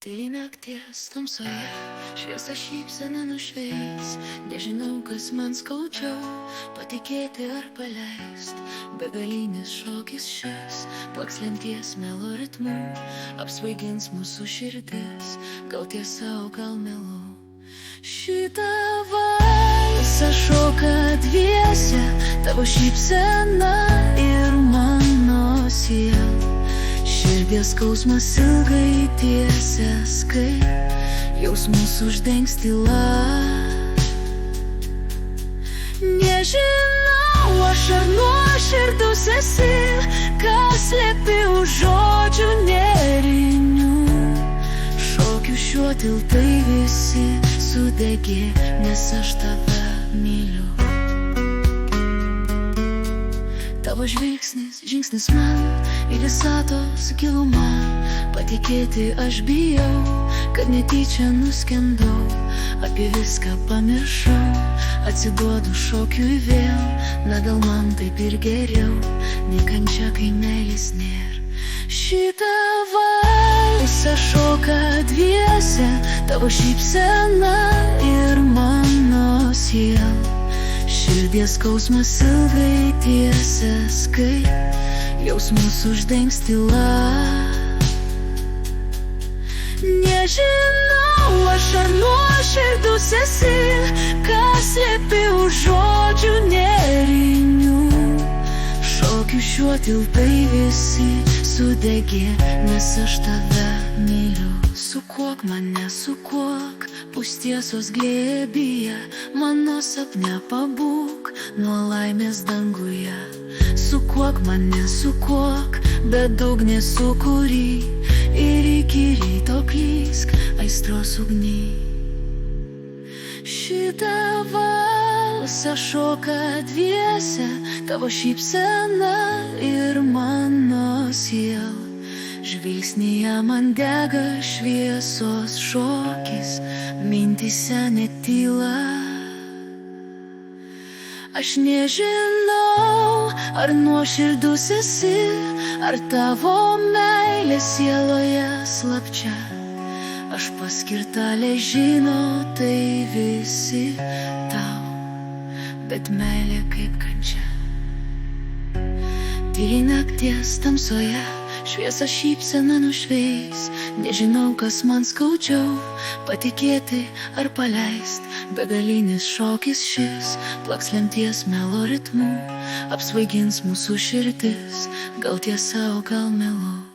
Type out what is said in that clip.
Tai nakties tamsoje šviesa šypsena nušveis. Nežinau, kas man skaudžiau, patikėti ar paleist. Begalinis šokis šis, plaks lemties melo ritmu, apsvaigins mūsų širdis, gal tiesa, o gal melu. Šitą valsą šoka dviese, tavo šypsena ir mano siela. Širdies skausmas ilgai tiesės, kai jausmus uždengs tyla. Nežinau, aš ar nuoširdus esi, kas slepi už žodžių nėrinių. Šokių šiuo tiltai visi sudegė, nes aš tave myliu. Tavo žvilgsnis, žingsnis man į visatos gilumą. Patikėti aš bijau, kad netyčia nuskendau. Apie viską pamiršau, atsiduodu šokiui vėl. Na gal man taip ir geriau, nei kančia, kai meilės nėr. Šitą valsą šoka dviese, tavo šypsena ir mano siela. Širdies skausmas ilgai tiesės, kai jausmus uždengs tyla. Nežinau, aš ar nuoširdus esi, kas slepi už žodžių nėrinių. Šokių šiuo tiltai visi sudegė, nes aš tave myliu. Sukuok mane, sukuok, pustiesos glėbyje, mano sapne pabūk, nuo laimės danguje. Sukuok mane, sukuok, bet dugnės sūkury, ir iki ryto klysk aistros ugny. Šitą valsą šoka dviese, tavo šypsena ir mano siela. Žvilgsnyje man dega šviesos šokis, mintyse netyla. Aš nežinau, ar nuoširdus esi, ar tavo meilė sieloje slapčia. Aš paskirtalė žino, tai visi tau, bet meilė kaip kančia. Tyliai nakties tamsoje šviesa šypsena nušveis. Nežinau, kas man skaudžiau, patikėti ar paleist. Begalinis šokis šis, plaks lemties melo ritmu, apsvaigins mūsų širdis, gal tiesa, o gal melu.